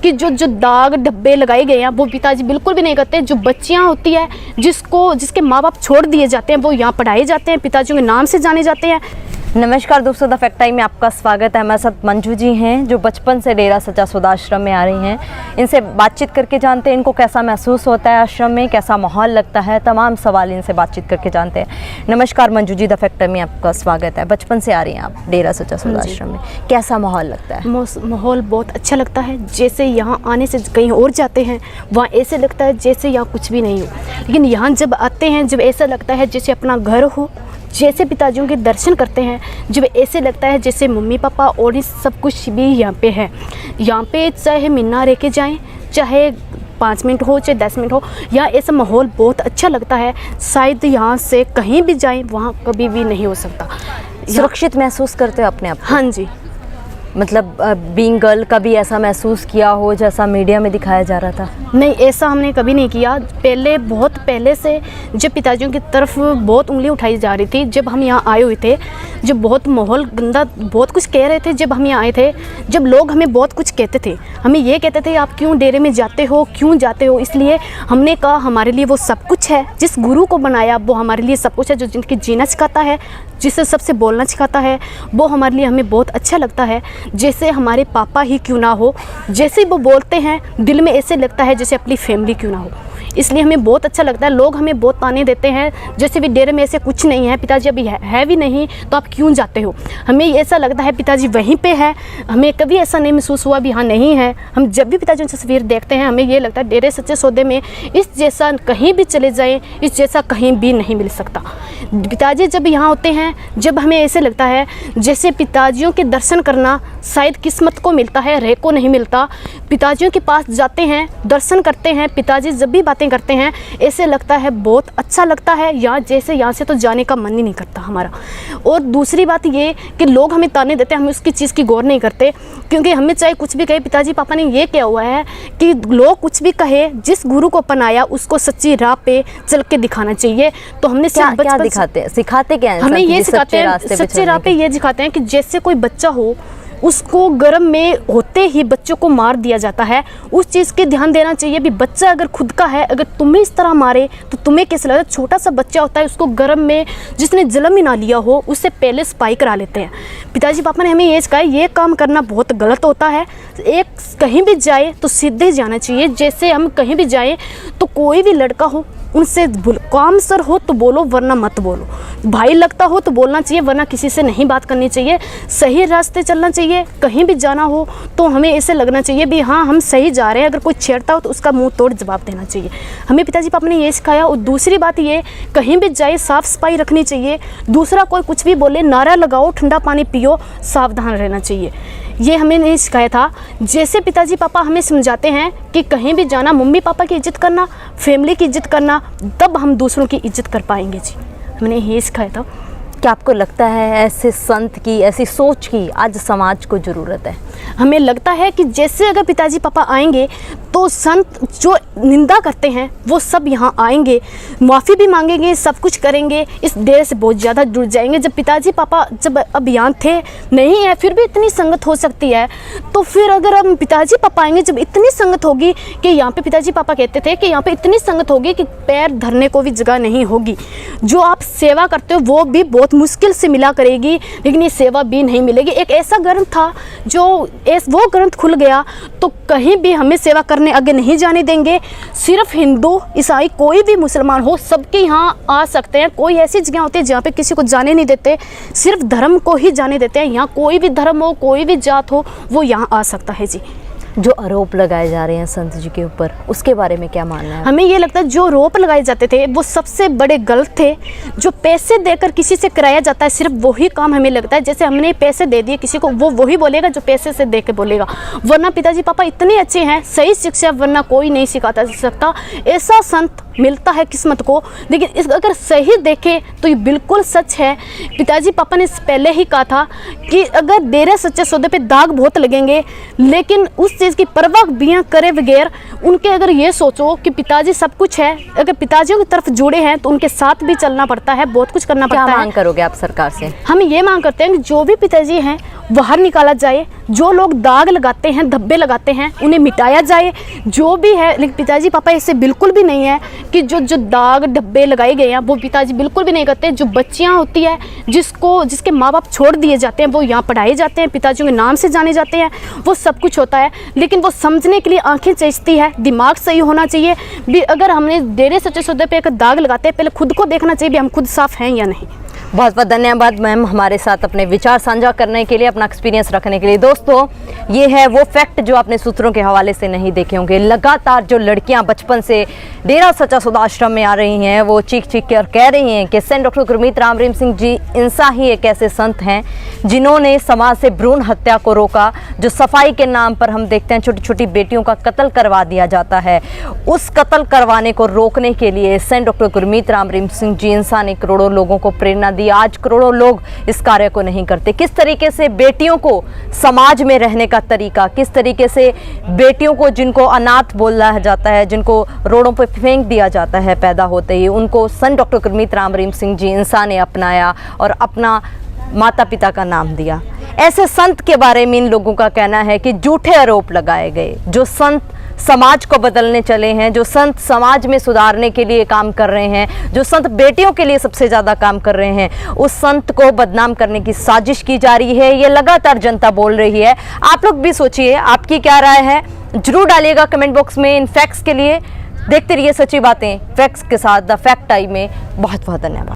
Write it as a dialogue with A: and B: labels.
A: कि जो जो दाग धब्बे लगाए गए हैं वो पिताजी बिल्कुल भी नहीं करते। जो बच्चियां होती है जिसके माँ बाप छोड़ दिए जाते हैं वो यहाँ पढ़ाए जाते हैं, पिताजियों के नाम से जाने जाते हैं।
B: नमस्कार दोस्तों, द फैक्ट टाइम में आपका स्वागत है। हमारे साथ मंजू जी हैं जो बचपन से डेरा सच्चा सौदा आश्रम में आ रही हैं। इनसे बातचीत करके जानते हैं इनको कैसा महसूस होता है आश्रम में, कैसा माहौल लगता है, तमाम सवाल इनसे बातचीत करके जानते हैं। नमस्कार Manju ji, the fact time में आपका स्वागत है। बचपन से आ रही हैं आप डेरा सच्चा सौदा आश्रम में, कैसा माहौल लगता है?
A: माहौल बहुत अच्छा लगता है। जैसे यहाँ आने से कहीं और जाते हैं वहाँ ऐसे लगता है जैसे यहाँ कुछ भी नहीं हो, लेकिन यहाँ जब आते हैं जब ऐसा लगता है जैसे अपना घर हो। जैसे पिताजियों के दर्शन करते हैं जब ऐसे लगता है जैसे मम्मी पापा और इस सब कुछ भी यहाँ पे है। यहाँ पे चाहे महीना रह के जाएँ, चाहे 5 मिनट हो चाहे 10 मिनट हो, यहाँ ऐसा माहौल बहुत अच्छा लगता है। शायद यहाँ से कहीं भी जाएं वहाँ कभी भी नहीं हो सकता।
B: सुरक्षित महसूस करते हो अपने आप?
A: हाँ जी।
B: मतलब बीइंग गर्ल कभी ऐसा महसूस किया हो जैसा मीडिया में दिखाया जा रहा था?
A: नहीं, ऐसा हमने कभी नहीं किया। बहुत पहले से जब पिताजियों की तरफ बहुत उंगली उठाई जा रही थी, जब हम यहाँ आए हुए थे, जब बहुत माहौल गंदा बहुत कुछ कह रहे थे, जब हम यहाँ आए थे, जब लोग हमें बहुत कुछ कहते थे, हमें ये कहते थे आप क्यों डेरे में जाते हो, क्यों जाते हो। इसलिए हमने कहा हमारे लिए वो सब कुछ है, जिस गुरु को बनाया वो हमारे लिए सब कुछ है। जो जिनकी जीना सिखाता है, जिससे सबसे बोलना सिखाता है, वो हमारे लिए हमें बहुत अच्छा लगता है। जैसे हमारे पापा ही क्यों ना हो, जैसे वो बोलते हैं दिल में ऐसे लगता है जैसे अपनी फैमिली क्यों ना हो। इसलिए हमें बहुत अच्छा लगता है। लोग हमें बहुत ताने देते हैं जैसे भी डेरे में ऐसे कुछ नहीं है, पिताजी अभी है भी नहीं तो आप क्यों जाते हो। हमें ऐसा लगता है पिताजी वहीं पे है, हमें कभी ऐसा नहीं महसूस हुआ भी हाँ नहीं है। हम जब भी पिताजी की तस्वीर देखते हैं हमें ये लगता है डेरे सच्चे सौदे में इस जैसा कहीं भी चले जाएँ, इस जैसा कहीं भी नहीं मिल सकता। पिताजी जब यहाँ होते हैं, जब हमें ऐसे लगता है जैसे पिताजियों के दर्शन करना शायद किस्मत को मिलता है, रे को नहीं मिलता। पिताजियों के पास जाते हैं, दर्शन करते हैं, पिताजी जब भी बातें करते हैं ऐसे लगता है बहुत अच्छा लगता है। यहाँ से तो जाने का मन ही नहीं करता हमारा। और दूसरी बात ये कि लोग हमें ताने देते हैं, हम उसकी चीज़ की गौर नहीं करते, क्योंकि हमें चाहे कुछ भी कहे, पिताजी पापा ने ये किया हुआ है कि लोग कुछ भी कहे, जिस गुरु को अपनाया उसको सच्ची राह पे चल के दिखाना चाहिए। तो हमने
B: क्या दिखाते हैं, सिखाते क्या हैं?
A: हमें ये सिखाते हैं, सच्चे राह पे ये सिखाते हैं कि जैसे कोई बच्चा हो उसको गर्भ में होते ही बच्चों को मार दिया जाता है, उस चीज़ के ध्यान देना चाहिए। भी बच्चा अगर खुद का है, अगर तुम्हें इस तरह मारे तो तुम्हें कैसे लगता है। छोटा सा बच्चा होता है, उसको गर्भ में जिसने जन्म ही ना लिया हो उससे पहले स्पाई करा लेते हैं। पिताजी पापा ने हमें ये सिखाया, ये काम करना बहुत गलत होता है। एक कहीं भी जाए तो सीधे जाना चाहिए। जैसे हम कहीं भी जाएँ तो कोई भी लड़का हो उनसे काम सर हो तो बोलो वरना मत बोलो, भाई लगता हो तो बोलना चाहिए वरना किसी से नहीं बात करनी चाहिए। सही रास्ते चलना चाहिए। कहीं भी जाना हो तो हमें ऐसे लगना चाहिए भी हाँ हम सही जा रहे हैं। अगर कोई छेड़ता हो तो उसका मुंह तोड़ जवाब देना चाहिए। हमें पिताजी पापा ने ये सिखाया। और दूसरी बात ये, कहीं भी जाए साफ़ सफाई रखनी चाहिए। दूसरा कोई कुछ भी बोले नारा लगाओ, ठंडा पानी पियो, सावधान रहना चाहिए। ये हमें नहीं सिखाया था। जैसे पिताजी पापा हमें समझाते हैं कि कहीं भी जाना मम्मी पापा की इज्जत करना, फैमिली की इज्जत करना, तब हम दूसरों की इज्जत कर पाएंगे जी। हमने ये सिखाया था।
B: क्या आपको लगता है ऐसे संत की, ऐसी सोच की आज समाज को ज़रूरत है?
A: हमें लगता है कि जैसे अगर पिताजी पापा आएंगे तो संत जो निंदा करते हैं वो सब यहाँ आएंगे, माफ़ी भी मांगेंगे, सब कुछ करेंगे, इस डेरे से बहुत ज़्यादा जुड़ जाएंगे। जब पिताजी पापा जब अब यहाँ थे नहीं है फिर भी इतनी संगत हो सकती है, तो फिर अगर हम पिताजी पापा आएंगे, जब इतनी संगत होगी कि यहाँ पे पिताजी पापा कहते थे कि यहाँ पे इतनी संगत होगी कि पैर धरने को भी जगह नहीं होगी। जो आप सेवा करते हो वो भी बहुत मुश्किल से मिला करेगी, लेकिन ये सेवा भी नहीं मिलेगी। एक ऐसा ग्रंथ था जो वो ग्रंथ खुल गया तो कहीं भी हमें सेवा करने आगे नहीं जाने देंगे। सिर्फ हिंदू, ईसाई, कोई भी मुसलमान हो सबके यहाँ आ सकते हैं। कोई ऐसी जगह होती है जहाँ पे किसी को जाने नहीं देते, सिर्फ धर्म को ही जाने देते हैं। यहाँ कोई भी धर्म हो, कोई भी जात हो, वो यहाँ आ सकता है जी।
B: जो आरोप लगाए जा रहे हैं संत जी के ऊपर, उसके बारे में क्या मानना है?
A: हमें ये लगता है जो आरोप लगाए जाते थे वो सबसे बड़े गलत थे। जो पैसे देकर किसी से कराया जाता है सिर्फ वही काम हमें लगता है, जैसे हमने पैसे दे दिए किसी को, वो वही बोलेगा जो पैसे से दे के बोलेगा। वरना पिताजी पापा इतने अच्छे हैं, सही शिक्षा वरना कोई नहीं सिखाता सकता। ऐसा संत मिलता है किस्मत को, लेकिन अगर सही देखे तो ये बिल्कुल सच है। पिताजी पापा ने पहले ही कहा था कि अगर डेरे सच्चे सौदे पे दाग बहुत लगेंगे, लेकिन उस चीज़ की परवाह बिना करे बगैर उनके अगर ये सोचो कि पिताजी सब कुछ है, अगर पिताजियों की तरफ जुड़े हैं तो उनके साथ भी चलना पड़ता है, बहुत कुछ करना पड़ता है।
B: क्या मांग करोगे आप सरकार से?
A: हम ये मांग करते हैं कि जो भी पिताजी हैं बाहर निकाला जाए, जो लोग दाग लगाते हैं, धब्बे लगाते हैं, उन्हें मिटाया जाए, जो भी है। लेकिन पिताजी पापा ऐसे बिल्कुल भी नहीं है कि जो दाग धब्बे लगाए गए हैं वो पिताजी बिल्कुल भी नहीं करते। जो बच्चियां होती है जिसके माँ बाप छोड़ दिए जाते हैं, वो यहाँ पढ़ाए जाते हैं, पिताजियों के नाम से जाने जाते हैं, वो सब कुछ होता है। लेकिन वो समझने के लिए आंखें चाहिए है, दिमाग सही होना चाहिए भी। अगर हमने डेरे सच्चे सौदे पे अगर दाग लगाते हैं, पहले खुद को देखना चाहिए भी हम खुद साफ हैं या नहीं।
B: बहुत बहुत धन्यवाद मैम हमारे साथ अपने विचार साझा करने के लिए, अपना एक्सपीरियंस रखने के लिए। दोस्तों, ये है वो फैक्ट जो आपने सूत्रों के हवाले से नहीं देखे होंगे। लगातार जो लड़कियां बचपन से डेरा सच्चा सौदा आश्रम में आ रही हैं, वो चीख चीख कर कह रही हैं कि सेंट डॉक्टर गुरमीत राम रहीम सिंह जी इंसा ही एक ऐसे संत हैं जिन्होंने समाज से भ्रूण हत्या को रोका। जो सफाई के नाम पर हम देखते हैं छोटी छोटी बेटियों का कत्ल करवा दिया जाता है, उस कत्ल करवाने को रोकने के लिए सेंट डॉक्टर गुरमीत राम रहीम सिंह जी इंसा ने करोड़ों लोगों को प्रेरणा दी। आज करोड़ों लोग इस कार्य को नहीं करते। किस तरीके से बेटियों को समाज में रहने का तरीका, किस तरीके से बेटियों को, जिनको अनाथ बोला जाता है, जिनको रोडों पर फेंक दिया जाता है पैदा होते ही, उनको संत डॉक्टर गुरमीत राम रहीम सिंह जी इंसा ने अपनाया और अपना माता पिता का नाम दिया। ऐसे संत के बारे में इन लोगों का कहना है कि झूठे आरोप लगाए गए। जो संत समाज को बदलने चले हैं, जो संत समाज में सुधारने के लिए काम कर रहे हैं, जो संत बेटियों के लिए सबसे ज़्यादा काम कर रहे हैं, उस संत को बदनाम करने की साजिश की जा रही है। ये लगातार जनता बोल रही है। आप लोग भी सोचिए, आपकी क्या राय है, जरूर डालिएगा कमेंट बॉक्स में। इन फैक्ट्स के लिए देखते रहिए सच्ची बातें फैक्ट्स के साथ द फैक्ट टाइम में। बहुत बहुत धन्यवाद।